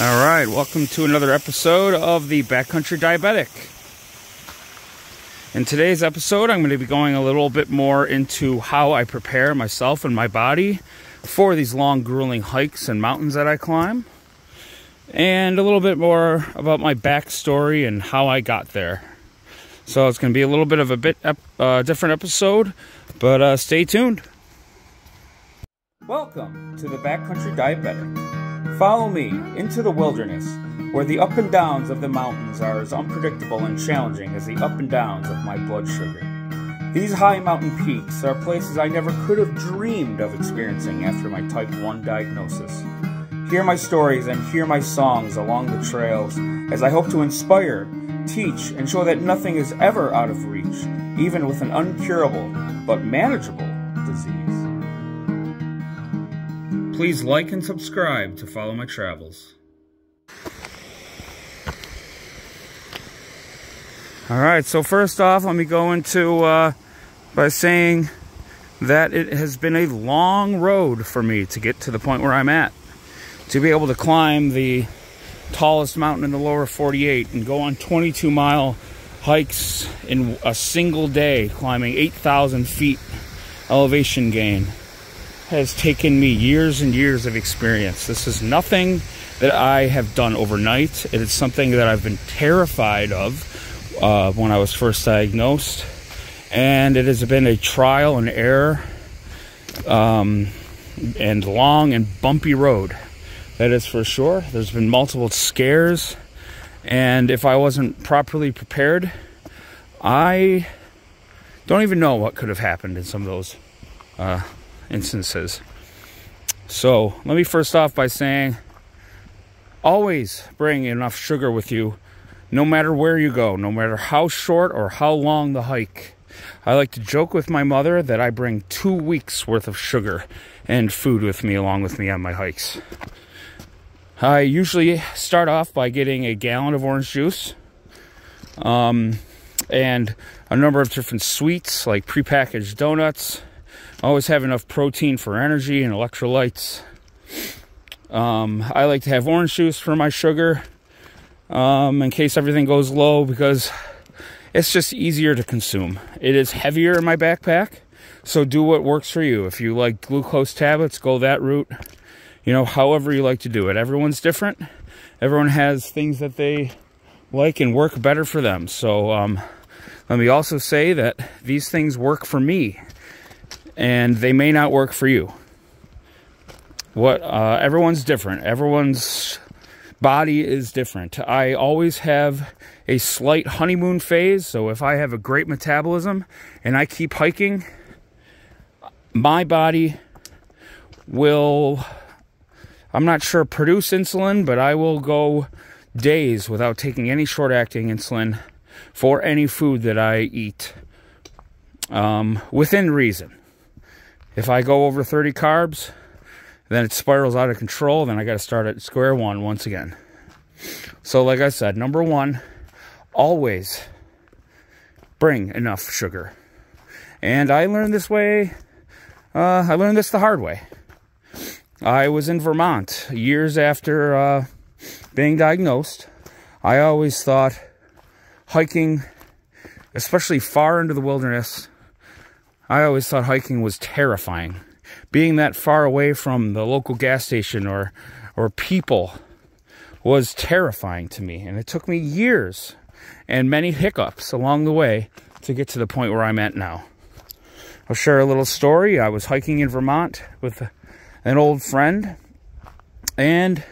All right, welcome to another episode of the Backcountry Diabetic. In today's episode, I'm going to be going a little bit more into how I prepare myself and my body for these long, grueling hikes and mountains that I climb, and a little bit more about my backstory and how I got there. So it's going to be a little bit of a different episode, but stay tuned. Welcome to the Backcountry Diabetic. Follow me into the wilderness, where the up and downs of the mountains are as unpredictable and challenging as the up and downs of my blood sugar. These high mountain peaks are places I never could have dreamed of experiencing after my Type-1 diagnosis. Hear my stories and hear my songs along the trails, as I hope to inspire, teach, and show that nothing is ever out of reach, even with an uncurable but manageable disease. Please like and subscribe to follow my travels. Alright, so first off, let me go into by saying that it has been a long road for me to get to the point where I'm at. To be able to climb the tallest mountain in the lower 48 and go on 22-mile hikes in a single day, climbing 8,000 feet elevation gain, has taken me years and years of experience. This is nothing that I have done overnight. It is something that I've been terrified of when I was first diagnosed, and it has been a trial and error and long and bumpy road. That is for sure. There's been multiple scares, and if I wasn't properly prepared, I don't even know what could have happened in some of those instances. So let me first off by saying, always bring enough sugar with you, no matter where you go, no matter how short or how long the hike. I like to joke with my mother that I bring 2 weeks worth of sugar and food with me along with me on my hikes. I usually start off by getting a gallon of orange juice and a number of different sweets like prepackaged donuts. I always have enough protein for energy and electrolytes. I like to have orange juice for my sugar in case everything goes low, because it's just easier to consume. It is heavier in my backpack, so do what works for you. If you like glucose tablets, go that route. You know, however you like to do it. Everyone's different. Everyone has things that they like and work better for them. So let me also say that these things work for me, and they may not work for you. Everyone's different. Everyone's body is different. I always have a slight honeymoon phase, so if I have a great metabolism and I keep hiking, my body will, I'm not sure, produce insulin, but I will go days without taking any short-acting insulin for any food that I eat, within reason. If I go over 30 carbs, then it spirals out of control. Then I got to start at square one once again. So like I said, number one, always bring enough sugar. And I learned this way, I learned this the hard way. I was in Vermont years after being diagnosed. I always thought hiking, especially far into the wilderness, I always thought hiking was terrifying. Being that far away from the local gas station or people was terrifying to me. And it took me years and many hiccups along the way to get to the point where I'm at now. I'll share a little story. I was hiking in Vermont with an old friend, and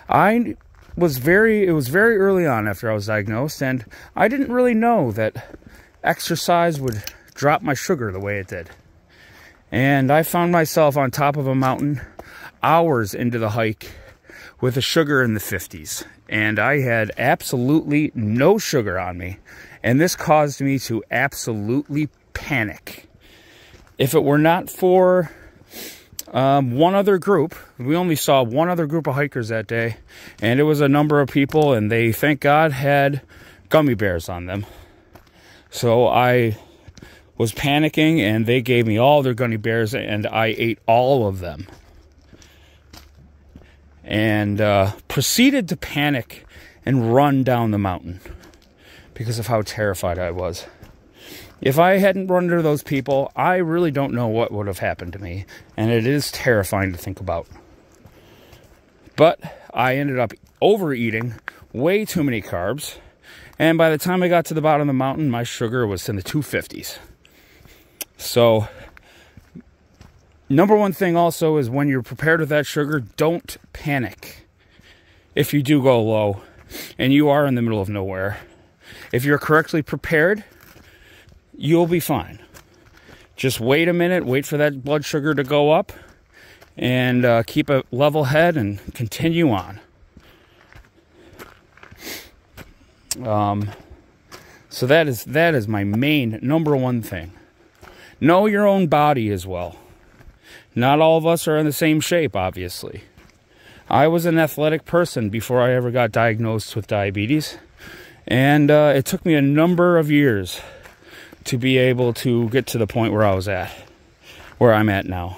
it was very early on after I was diagnosed, and I didn't really know that exercise would drop my sugar the way it did. And I found myself on top of a mountain hours into the hike with a sugar in the 50s. And I had absolutely no sugar on me. And this caused me to absolutely panic. If it were not for one other group, we only saw one other group of hikers that day. And it was a number of people, and they, thank God, had gummy bears on them. So I was panicking, and they gave me all their gummy bears, and I ate all of them. and proceeded to panic and run down the mountain because of how terrified I was. If I hadn't run into those people, I really don't know what would have happened to me, and it is terrifying to think about. But I ended up overeating way too many carbs, and by the time I got to the bottom of the mountain, my sugar was in the 250s. So, number one thing also is when you're prepared with that sugar, don't panic. If you do go low, and you are in the middle of nowhere, if you're correctly prepared, you'll be fine. Just wait a minute, wait for that blood sugar to go up, and keep a level head and continue on. So that is my main number one thing. Know your own body as well. Not all of us are in the same shape, obviously. I was an athletic person before I ever got diagnosed with diabetes, and it took me a number of years to be able to get to the point where I'm at now.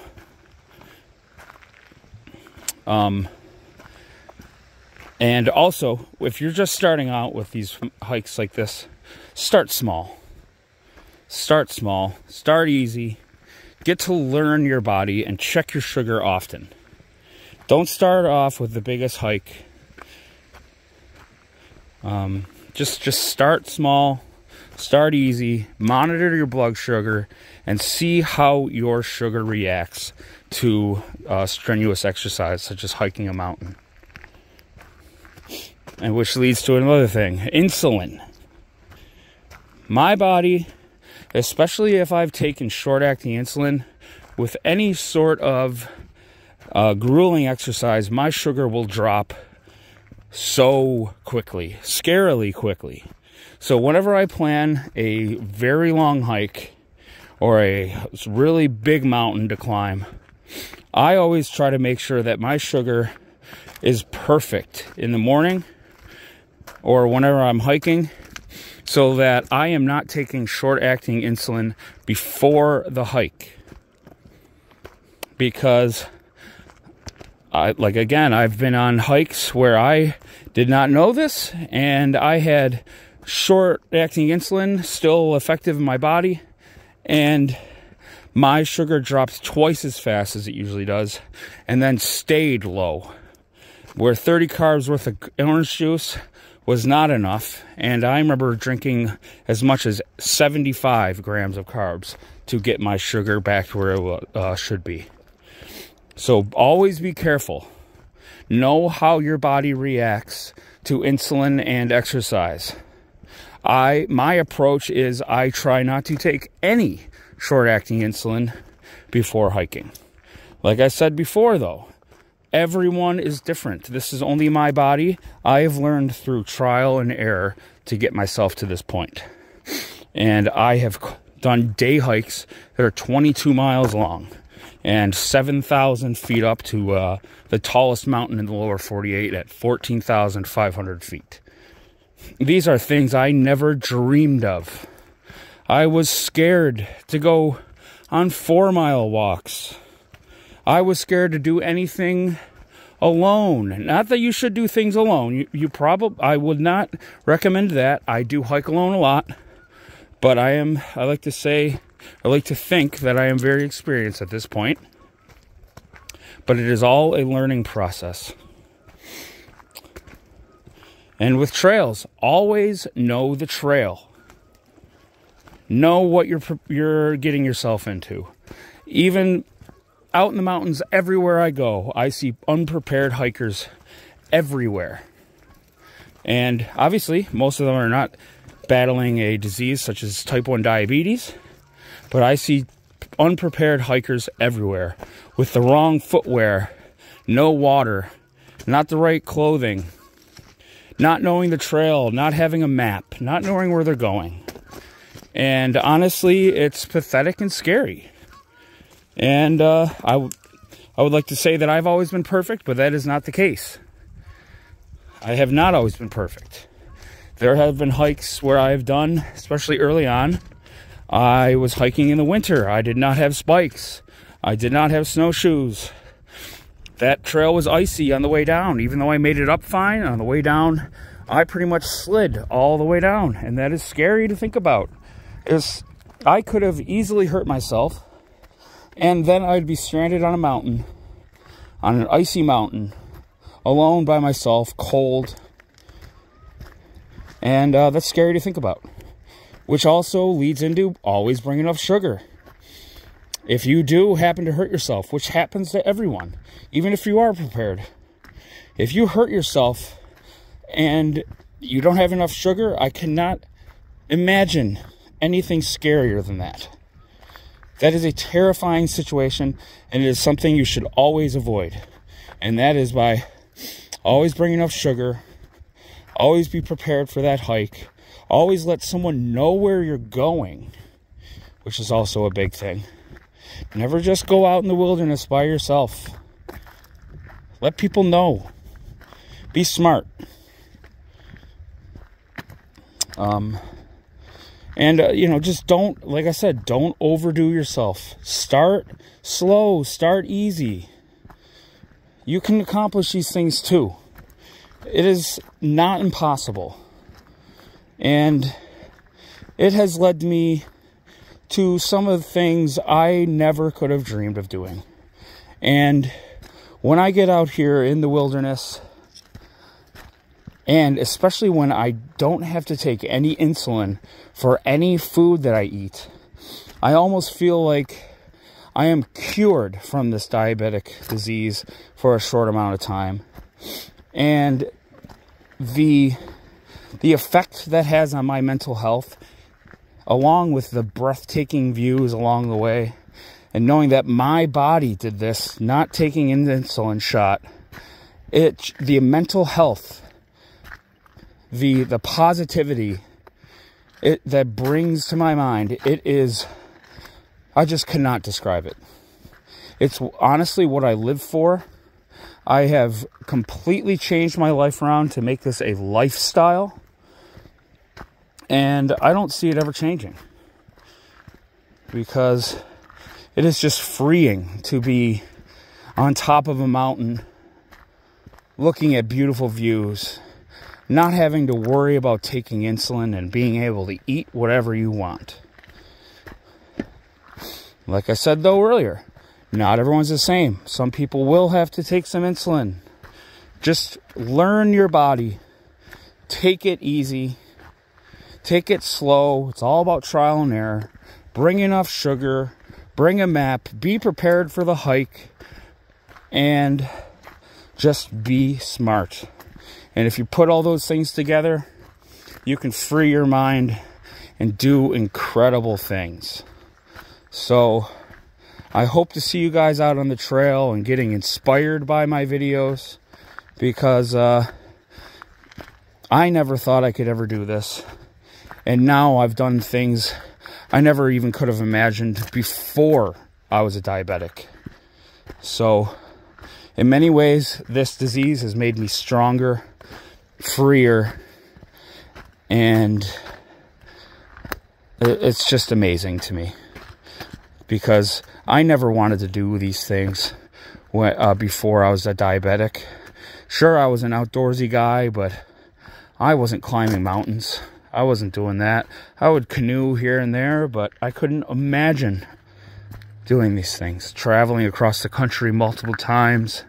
And also, if you're just starting out with these hikes like this, start small. Start small. Start easy. Get to learn your body and check your sugar often. Don't start off with the biggest hike. Just start small. Start easy. Monitor your blood sugar and see how your sugar reacts to strenuous exercise, such as hiking a mountain. And which leads to another thing, insulin. My body, especially if I've taken short-acting insulin, with any sort of grueling exercise, my sugar will drop so quickly, scarily quickly. So whenever I plan a very long hike or a really big mountain to climb, I always try to make sure that my sugar is perfect in the morning or whenever I'm hiking, so that I am not taking short-acting insulin before the hike. Because, I've been on hikes where I did not know this, and I had short-acting insulin still effective in my body, and my sugar dropped twice as fast as it usually does, and then stayed low, where 30 carbs worth of orange juice was not enough, and I remember drinking as much as 75 grams of carbs to get my sugar back to where it should be. So always be careful. Know how your body reacts to insulin and exercise. My approach is I try not to take any short-acting insulin before hiking. Like I said before, though, everyone is different. This is only my body. I have learned through trial and error to get myself to this point. And I have done day hikes that are 22 miles long and 7,000 feet up to the tallest mountain in the lower 48 at 14,500 feet. These are things I never dreamed of. I was scared to go on 4-mile walks. I was scared to do anything alone. Not that you should do things alone. I would not recommend that. I do hike alone a lot, but I like to think that I am very experienced at this point. But it is all a learning process. And with trails, always know the trail. Know what you're getting yourself into. Even out in the mountains, everywhere I go, I see unprepared hikers everywhere. And obviously, most of them are not battling a disease such as Type-1 Diabetes, but I see unprepared hikers everywhere with the wrong footwear, no water, not the right clothing, not knowing the trail, not having a map, not knowing where they're going. And honestly, it's pathetic and scary. And I would like to say that I've always been perfect, but that is not the case. I have not always been perfect. There have been hikes where I have done, especially early on, I was hiking in the winter. I did not have spikes. I did not have snowshoes. that trail was icy on the way down. Even though I made it up fine, on the way down, I pretty much slid all the way down. And that is scary to think about. I could have easily hurt myself, and then I'd be stranded on a mountain, on an icy mountain, alone by myself, cold. And that's scary to think about. Which also leads into always bring enough sugar. If you do happen to hurt yourself, which happens to everyone, even if you are prepared, if you hurt yourself and you don't have enough sugar, I cannot imagine anything scarier than that. That is a terrifying situation, and it is something you should always avoid. And that is by always bring enough sugar, always be prepared for that hike, always let someone know where you're going, which is also a big thing. Never just go out in the wilderness by yourself. Let people know. Be smart. Just don't, like I said, don't overdo yourself. Start slow, start easy. You can accomplish these things too. It is not impossible. And it has led me to some of the things I never could have dreamed of doing. And when I get out here in the wilderness, and especially when I don't have to take any insulin for any food that I eat, I almost feel like I am cured from this diabetic disease for a short amount of time. And the effect that has on my mental health, along with the breathtaking views along the way, and knowing that my body did this, not taking an insulin shot, the mental health, the positivity that brings to my mind, I just cannot describe it. It's honestly what I live for. I have completely changed my life around to make this a lifestyle. And I don't see it ever changing. Because it is just freeing to be on top of a mountain, looking at beautiful views, not having to worry about taking insulin, and being able to eat whatever you want. Like I said though earlier, not everyone's the same. Some people will have to take some insulin. Just learn your body. Take it easy. Take it slow. It's all about trial and error. Bring enough sugar. Bring a map. Be prepared for the hike. And just be smart. And if you put all those things together, you can free your mind and do incredible things. So I hope to see you guys out on the trail and getting inspired by my videos, because I never thought I could ever do this. And now I've done things I never even could have imagined before I was a diabetic. So in many ways, this disease has made me stronger, freer, and it's just amazing to me. Because I never wanted to do these things before I was a diabetic. Sure, I was an outdoorsy guy, but I wasn't climbing mountains. I wasn't doing that. I would canoe here and there, but I couldn't imagine doing these things. Traveling across the country multiple times,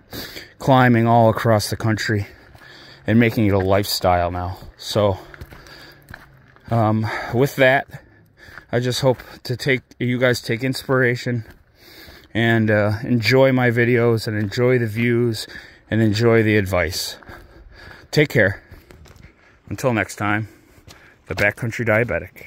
climbing all across the country, and making it a lifestyle now. So, with that, I just hope to you guys take inspiration and enjoy my videos and enjoy the views and enjoy the advice. Take care. Until next time, the Backcountry Diabetic.